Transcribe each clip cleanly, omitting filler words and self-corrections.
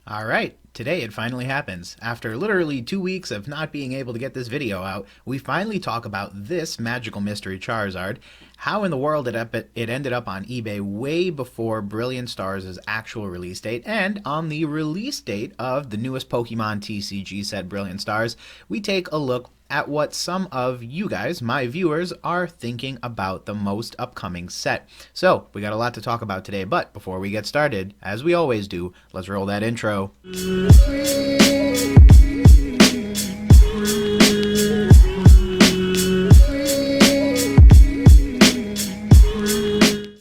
Alright, today it finally happens. After literally 2 weeks of not being able to get this video out, we finally talk about this magical mystery Charizard, how in the world it ended up on eBay way before Brilliant Stars' actual release date, and on the release date of the newest Pokemon TCG set Brilliant Stars, we take a look at what some of you guys, my viewers, are thinking about the most upcoming set. So, we got a lot to talk about today, but before we get started, as we always do, let's roll that intro.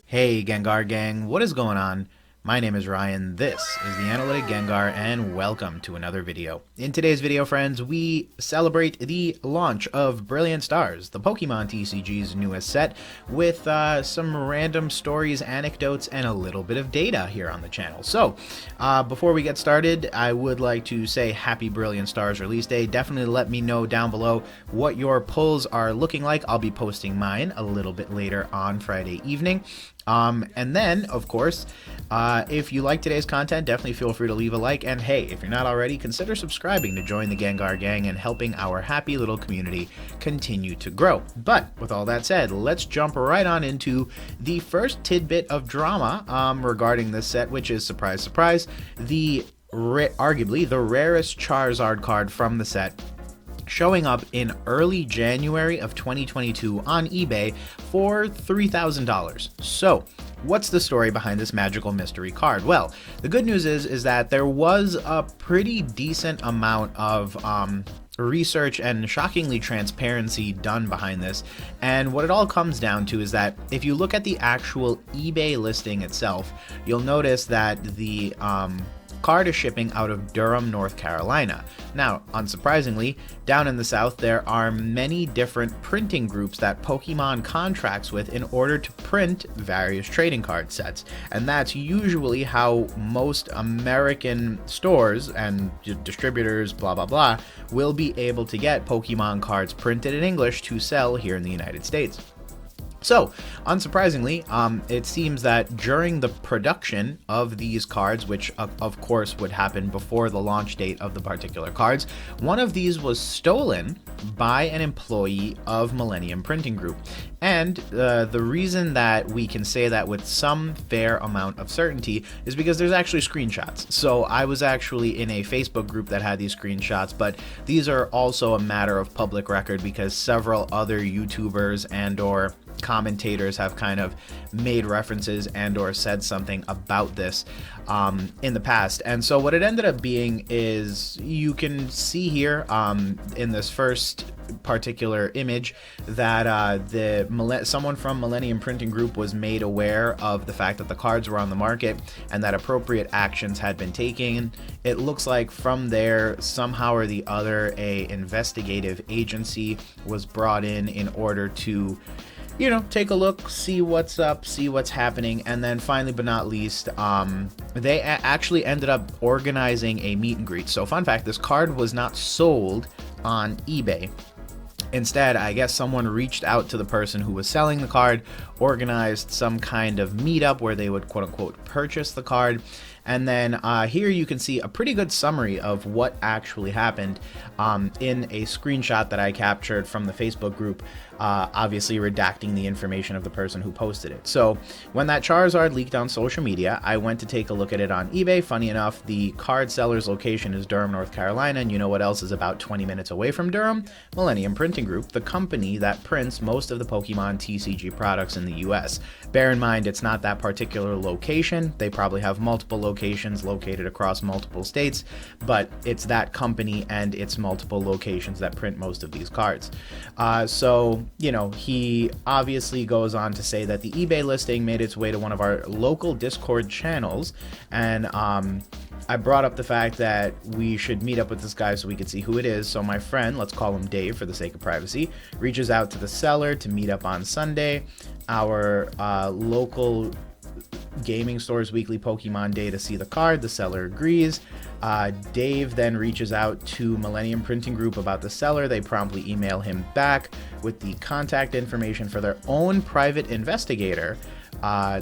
Hey Gengar Gang, what is going on? My name is Ryan, this is the Analytic Gengar, and welcome to another video. In today's video, friends, we celebrate the launch of Brilliant Stars, the Pokemon TCG's newest set, with some random stories, anecdotes, and a little bit of data here on the channel. So, before we get started, I would like to say happy Brilliant Stars release day. Definitely let me know down below what your pulls are looking like. I'll be posting mine a little bit later on Friday evening. And then, of course, if you like today's content, definitely feel free to leave a like. And hey, if you're not already, consider subscribing to join the Gengar Gang and helping our happy little community continue to grow. But with all that said, let's jump right on into the first tidbit of drama regarding this set, which is, surprise, surprise, arguably the rarest Charizard card from the set, showing up in early January of 2022 on eBay for $3,000. So, what's the story behind this magical mystery card? Well, the good news is that there was a pretty decent amount of research and shockingly transparency done behind this, and what it all comes down to is that if you look at the actual eBay listing itself, you'll notice that the card is shipping out of Durham, North Carolina. Now, unsurprisingly, down in the South, there are many different printing groups that Pokemon contracts with in order to print various trading card sets. And that's usually how most American stores and distributors, blah, blah, blah, will be able to get Pokemon cards printed in English to sell here in the United States. So, unsurprisingly, it seems that during the production of these cards, which of course would happen before the launch date of the particular cards, one of these was stolen by an employee of Millennium Printing Group. And the reason that we can say that with some fair amount of certainty is because there's actually screenshots. So I was actually in a Facebook group that had these screenshots, but these are also a matter of public record because several other YouTubers and or commentators have kind of made references and or said something about this in the past. And so what it ended up being is, you can see here in this first particular image that someone from Millennium Printing Group was made aware of the fact that the cards were on the market and that appropriate actions had been taken. It looks like from there, somehow or the other, a investigative agency was brought in order to, you know, take a look, see what's up, see what's happening, and then finally but not least, they actually ended up organizing a meet and greet. So fun fact, this card was not sold on eBay. Instead, I guess someone reached out to the person who was selling the card, organized some kind of meetup where they would quote-unquote purchase the card. And then here you can see a pretty good summary of what actually happened in a screenshot that I captured from the Facebook group, obviously redacting the information of the person who posted it. So when that Charizard leaked on social media, I went to take a look at it on eBay. Funny enough, the card seller's location is Durham, North Carolina, and you know what else is about 20 minutes away from Durham? Millennium Printing Group, the company that prints most of the Pokemon TCG products in the US. Bear in mind, it's not that particular location. They probably have multiple locations located across multiple states, but it's that company and its multiple locations that print most of these cards. So, you know, he obviously goes on to say that the eBay listing made its way to one of our local Discord channels, and I brought up the fact that we should meet up with this guy so we could see who it is. So my friend, let's call him Dave for the sake of privacy, reaches out to the seller to meet up on Sunday. Our local gaming store's weekly Pokemon day to see the card. The seller agrees. Dave then reaches out to Millennium Printing Group about the seller. They promptly email him back with the contact information for their own private investigator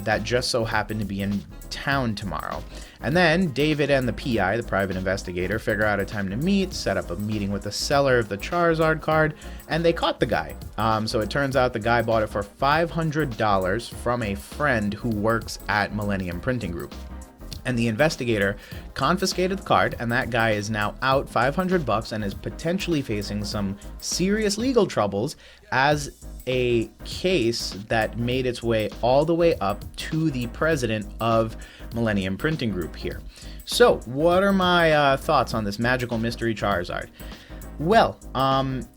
that just so happened to be in town tomorrow. And then David and the PI, the private investigator, figure out a time to meet, set up a meeting with the seller of the Charizard card, and they caught the guy. So it turns out the guy bought it for $500 from a friend who works at Millennium Printing Group. And the investigator confiscated the card, and that guy is now out $500 and is potentially facing some serious legal troubles as a case that made its way all the way up to the president of Millennium Printing Group here. So, what are my thoughts on this magical mystery Charizard? Well,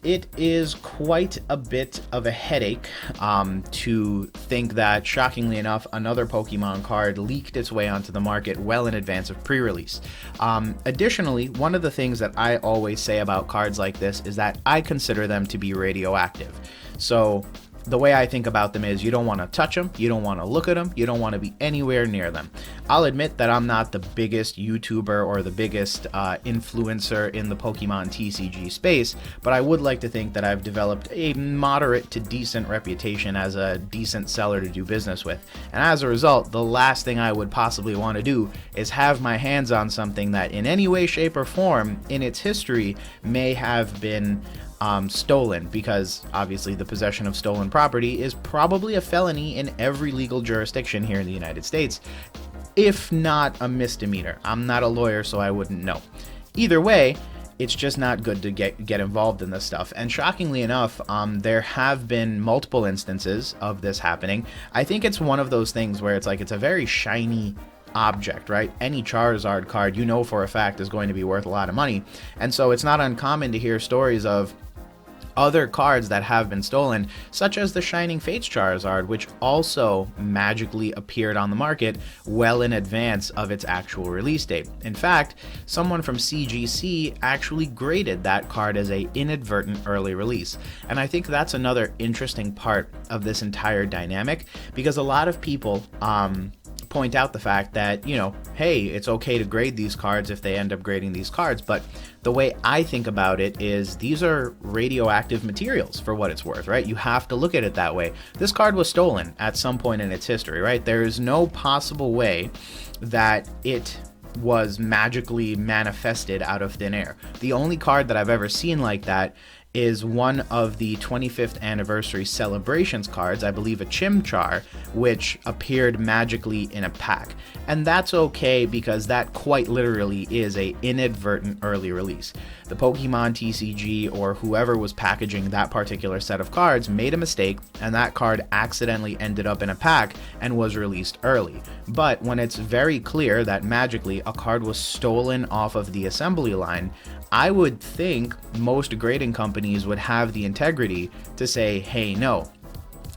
it is quite a bit of a headache to think that, shockingly enough, another Pokemon card leaked its way onto the market well in advance of pre-release. Additionally, one of the things that I always say about cards like this is that I consider them to be radioactive. So the way I think about them is you don't want to touch them, you don't want to look at them, you don't want to be anywhere near them. I'll admit that I'm not the biggest YouTuber or the biggest influencer in the Pokemon TCG space, but I would like to think that I've developed a moderate to decent reputation as a decent seller to do business with. And as a result, the last thing I would possibly want to do is have my hands on something that in any way, shape, or form in its history may have been stolen, because obviously the possession of stolen property is probably a felony in every legal jurisdiction here in the United States, if not a misdemeanor. I'm not a lawyer, so I wouldn't know. Either way, it's just not good to get involved in this stuff. And shockingly enough, there have been multiple instances of this happening. I think it's one of those things where it's like it's a very shiny object, right? Any Charizard card, you know for a fact, is going to be worth a lot of money. And so it's not uncommon to hear stories of other cards that have been stolen, such as the Shining Fates Charizard, which also magically appeared on the market well in advance of its actual release date. In fact, someone from CGC actually graded that card as a inadvertent early release. And I think that's another interesting part of this entire dynamic, because a lot of people point out the fact that, you know, hey, it's okay to grade these cards if they end up grading these cards, but the way I think about it is these are radioactive materials for what it's worth, right? You have to look at it that way. This card was stolen at some point in its history, right? There is no possible way that it was magically manifested out of thin air. The only card that I've ever seen like that is one of the 25th anniversary celebrations cards, I believe a Chimchar, which appeared magically in a pack. And that's okay, because that quite literally is a inadvertent early release. The Pokemon TCG or whoever was packaging that particular set of cards made a mistake, and that card accidentally ended up in a pack and was released early. But when it's very clear that magically a card was stolen off of the assembly line, I would think most grading companies would have the integrity to say, hey, no.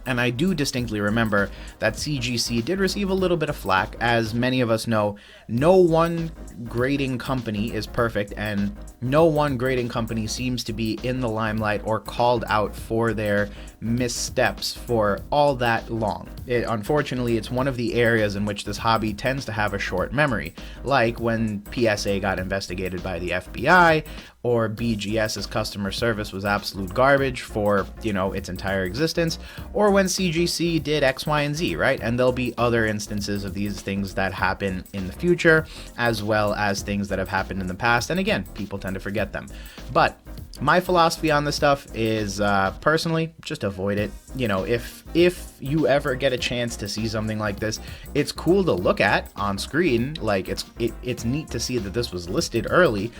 And I do distinctly remember that CGC did receive a little bit of flack. As many of us know, no one grading company is perfect, and no one grading company seems to be in the limelight or called out for their missteps for all that long. Unfortunately, it's one of the areas in which this hobby tends to have a short memory, like when PSA got investigated by the FBI, or BGS's customer service was absolute garbage for, you know, its entire existence, or when CGC did X, Y, and Z, right? And there'll be other instances of these things that happen in the future, as well as things that have happened in the past, and again, people tend to forget them. But my philosophy on this stuff is, personally, just avoid it. You know, if you ever get a chance to see something like this, it's cool to look at on screen. Like, it's neat to see that this was listed early.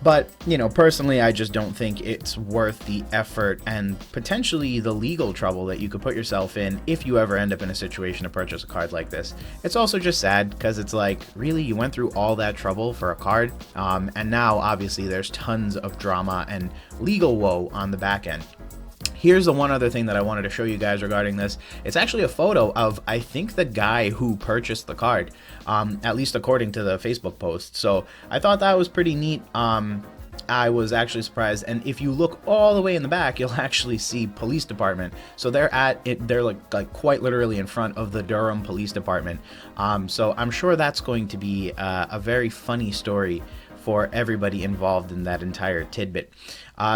But, you know, personally, I just don't think it's worth the effort and potentially the legal trouble that you could put yourself in if you ever end up in a situation to purchase a card like this. It's also just sad, because it's like, really, you went through all that trouble for a card? And now, obviously, there's tons of drama and legal woe on the back end. Here's the one other thing that I wanted to show you guys regarding this. It's actually a photo of, I think, the guy who purchased the card, at least according to the Facebook post. So I thought that was pretty neat. I was actually surprised, and if you look all the way in the back, you'll actually see police department. So they're like quite literally in front of the Durham Police Department. So I'm sure that's going to be a very funny story for everybody involved in that entire tidbit.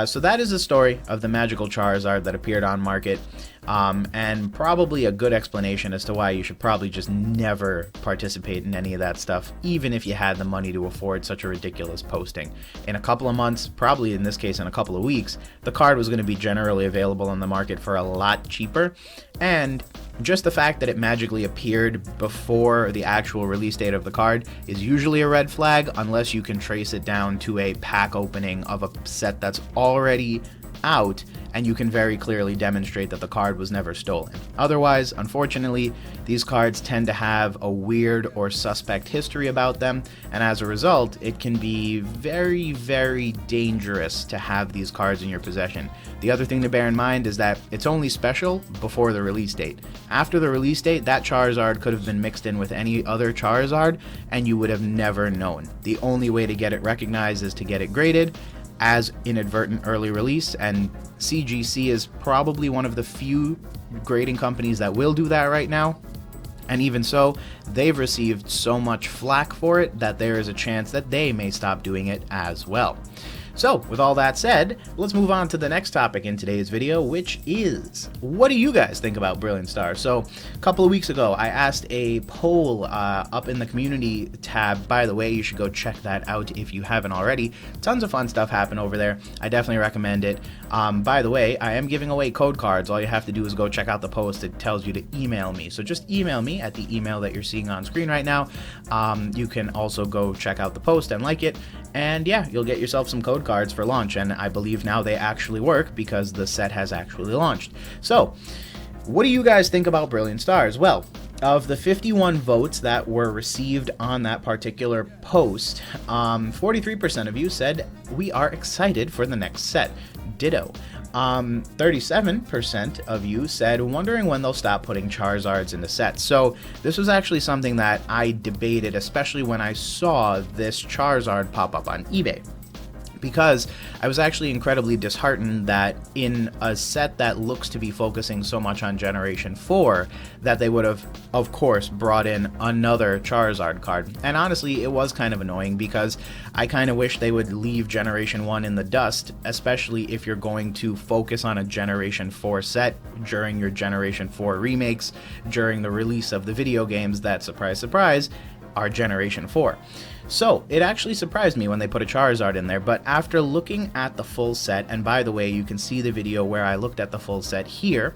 So that is the story of the magical Charizard that appeared on market, and probably a good explanation as to why you should probably just never participate in any of that stuff, even if you had the money to afford such a ridiculous posting. In a couple of months, probably in this case in a couple of weeks, the card was going to be generally available on the market for a lot cheaper, and just the fact that it magically appeared before the actual release date of the card is usually a red flag, unless you can trace it down to a pack opening of a set that's already out and you can very clearly demonstrate that the card was never stolen. Otherwise, unfortunately, these cards tend to have a weird or suspect history about them, and as a result, it can be very, very dangerous to have these cards in your possession. The other thing to bear in mind is that it's only special before the release date. After the release date, that Charizard could have been mixed in with any other Charizard, and you would have never known. The only way to get it recognized is to get it graded as inadvertent early release, and CGC is probably one of the few grading companies that will do that right now. And even so, they've received so much flack for it that there is a chance that they may stop doing it as well. So, with all that said, let's move on to the next topic in today's video, which is, what do you guys think about Brilliant Stars? So, a couple of weeks ago, I asked a poll up in the community tab. By the way, you should go check that out if you haven't already. Tons of fun stuff happen over there. I definitely recommend it. By the way, I am giving away code cards. All you have to do is go check out the post. It tells you to email me. So just email me at the email that you're seeing on screen right now. You can also go check out the post and like it. And yeah, you'll get yourself some code cards for launch, and I believe now they actually work because the set has actually launched. So, what do you guys think about Brilliant Stars? Well, of the 51 votes that were received on that particular post, 43% of you said we are excited for the next set. Ditto. 37% of you said wondering when they'll stop putting Charizards into sets. So this was actually something that I debated, especially when I saw this Charizard pop up on eBay, because I was actually incredibly disheartened that in a set that looks to be focusing so much on Generation 4, that they would have, of course, brought in another Charizard card. And honestly, it was kind of annoying because I kind of wish they would leave Generation 1 in the dust, especially if you're going to focus on a Generation 4 set during your Generation 4 remakes, during the release of the video games that, surprise, surprise, are Generation 4. So, it actually surprised me when they put a Charizard in there, but after looking at the full set, and by the way, you can see the video where I looked at the full set here,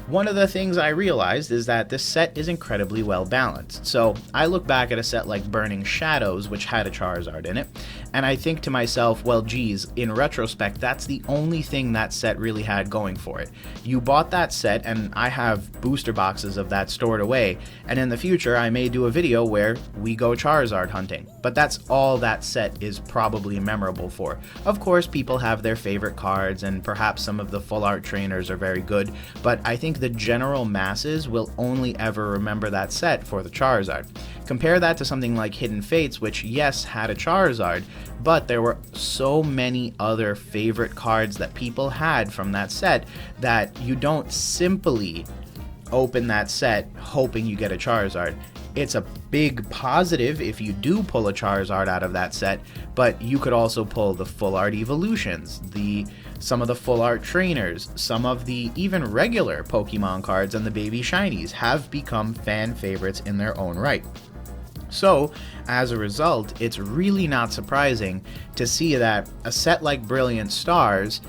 one of the things I realized is that this set is incredibly well balanced. So I look back at a set like Burning Shadows, which had a Charizard in it, and I think to myself, well geez, in retrospect, that's the only thing that set really had going for it. You bought that set, and I have booster boxes of that stored away, and in the future I may do a video where we go Charizard hunting, but that's all that set is probably memorable for. Of course, people have their favorite cards, and perhaps some of the full art trainers are very good, but I think the general masses will only ever remember that set for the Charizard. Compare that to something like Hidden Fates, which yes, had a Charizard, but there were so many other favorite cards that people had from that set that you don't simply open that set hoping you get a Charizard. It's a big positive if you do pull a Charizard out of that set, but you could also pull the full art evolutions, some of the full art trainers, some of the even regular Pokemon cards, and the baby shinies have become fan favorites in their own right. So, as a result, it's really not surprising to see that a set like Brilliant Stars,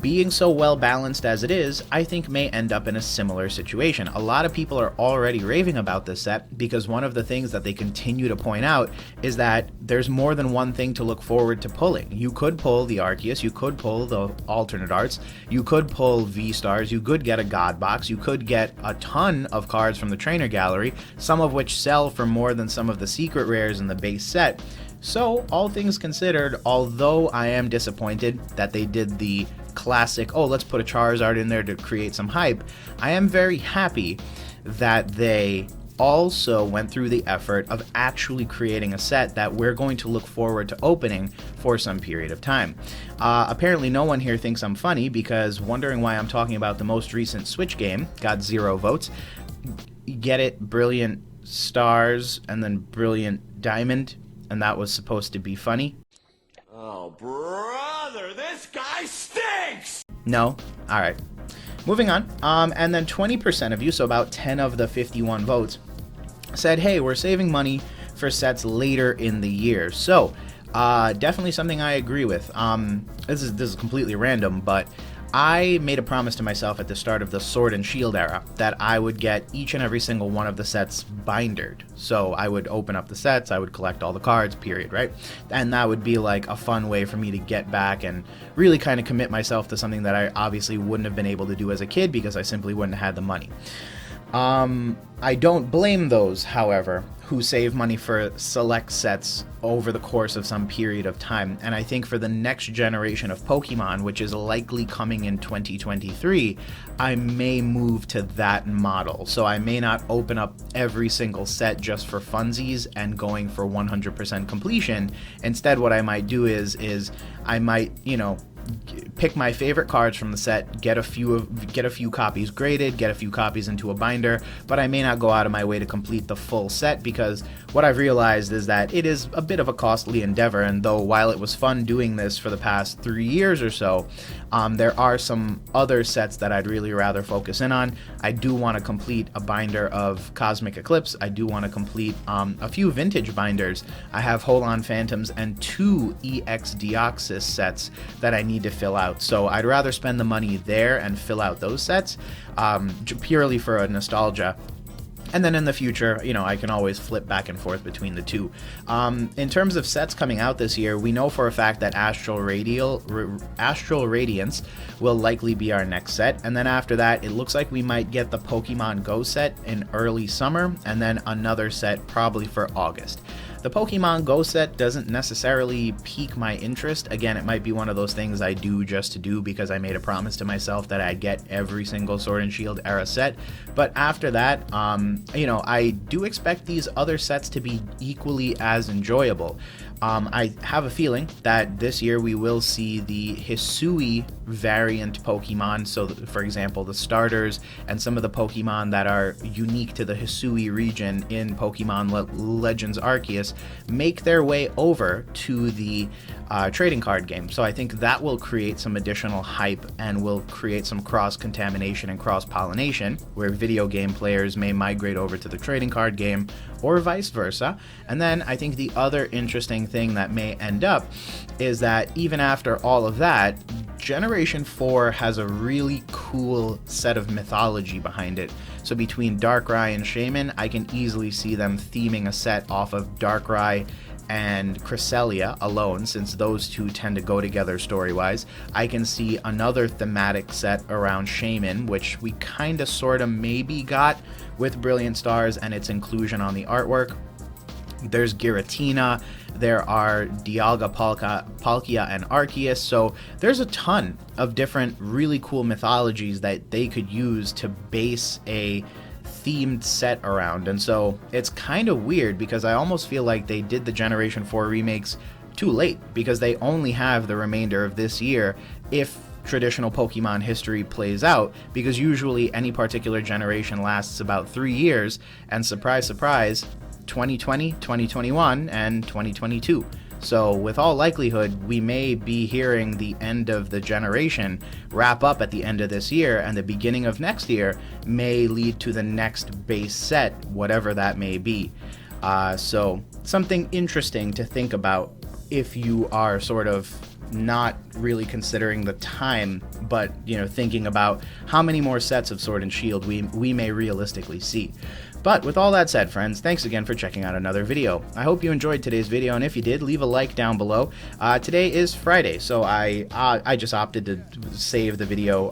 being so well balanced as it is, I think may end up in a similar situation. A lot of people are already raving about this set because one of the things that they continue to point out is that there's more than one thing to look forward to pulling. You could pull the Arceus, you could pull the alternate arts, you could pull V-Stars, you could get a God Box, you could get a ton of cards from the trainer gallery, some of which sell for more than some of the secret rares in the base set. So, all things considered, although I am disappointed that they did the classic, oh, let's put a Charizard in there to create some hype, I am very happy that they also went through the effort of actually creating a set that we're going to look forward to opening for some period of time. Apparently no one here thinks I'm funny because wondering why I'm talking about the most recent Switch game got 0 votes. Get it? Brilliant Stars and then Brilliant Diamond. and that was supposed to be funny. Oh, brother, this guy stinks! No? Alright. Moving on. And then 20% of you, so about 10 of the 51 votes, said, hey, we're saving money for sets later in the year. So, definitely something I agree with. This is completely random, but I made a promise to myself at the start of the Sword and Shield era that I would get each and every single one of the sets bindered. So I would open up the sets, I would collect all the cards, period, right? And that would be like a fun way for me to get back and really kind of commit myself to something that I obviously wouldn't have been able to do as a kid because I simply wouldn't have had the money. I don't blame those, however, who save money for select sets over the course of some period of time. And I think for the next generation of Pokemon, which is likely coming in 2023, I may move to that model. So I may not open up every single set just for funsies and going for 100% completion. Instead, what I might do is I might, pick my favorite cards from the set, get a few copies graded, get a few copies into a binder, but I may not go out of my way to complete the full set because what I've realized is that it is a bit of a costly endeavor, and though while it was fun doing this for the past 3 years or so, there are some other sets that I'd really rather focus in on. I do want to complete a binder of Cosmic Eclipse. I do want to complete a few vintage binders. I have Holon Phantoms and 2 EX Deoxys sets that I need to fill out. So I'd rather spend the money there and fill out those sets purely for a nostalgia. And then in the future, I can always flip back and forth between the two. In terms of sets coming out this year, we know for a fact that Astral Radiance will likely be our next set. And then after that, it looks like we might get the Pokemon Go set in early summer, and then another set probably for August. The Pokemon Go set doesn't necessarily pique my interest. Again, it might be one of those things I do just to do because I made a promise to myself that I'd get every single Sword and Shield era set. But after that, I do expect these other sets to be equally as enjoyable. I have a feeling that this year we will see the Hisui variant Pokemon, so for example the starters and some of the Pokemon that are unique to the Hisui region in Pokemon Legends Arceus make their way over to the trading card game. So I think that will create some additional hype and will create some cross-contamination and cross-pollination where video game players may migrate over to the trading card game or vice versa. And then I think the other interesting thing that may end up is that even after all of that, Generation 4 has a really cool set of mythology behind it. So between Darkrai and Shaman, I can easily see them theming a set off of Darkrai and Cresselia alone, since those two tend to go together story-wise. I can see another thematic set around Shaman, which we kinda sorta maybe got with Brilliant Stars and its inclusion on the artwork. There's Giratina, there are Dialga, Palkia, and Arceus, so there's a ton of different really cool mythologies that they could use to base a themed set around. And so it's kind of weird because I almost feel like they did the Generation 4 remakes too late because they only have the remainder of this year if traditional Pokemon history plays out, because usually any particular generation lasts about 3 years, and surprise, surprise, 2020, 2021, and 2022. So with all likelihood, we may be hearing the end of the generation wrap up at the end of this year, and the beginning of next year may lead to the next base set, whatever that may be. So something interesting to think about if you are sort of not really considering the time, but thinking about how many more sets of Sword and Shield we may realistically see. But with all that said, friends, thanks again for checking out another video. I hope you enjoyed today's video, and if you did, leave a like down below. Today is Friday, so I just opted to save the video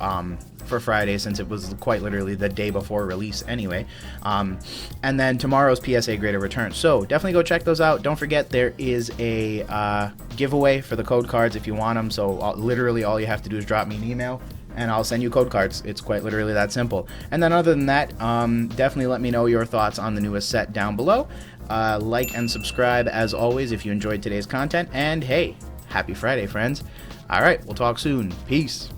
for Friday since it was quite literally the day before release anyway. And then tomorrow's PSA graded return. So definitely go check those out. Don't forget there is a giveaway for the code cards if you want them. So literally all you have to do is drop me an email and I'll send you code cards. It's quite literally that simple. And then other than that, definitely let me know your thoughts on the newest set down below. Like and subscribe as always if you enjoyed today's content. And hey, happy Friday, friends. All right, we'll talk soon. Peace.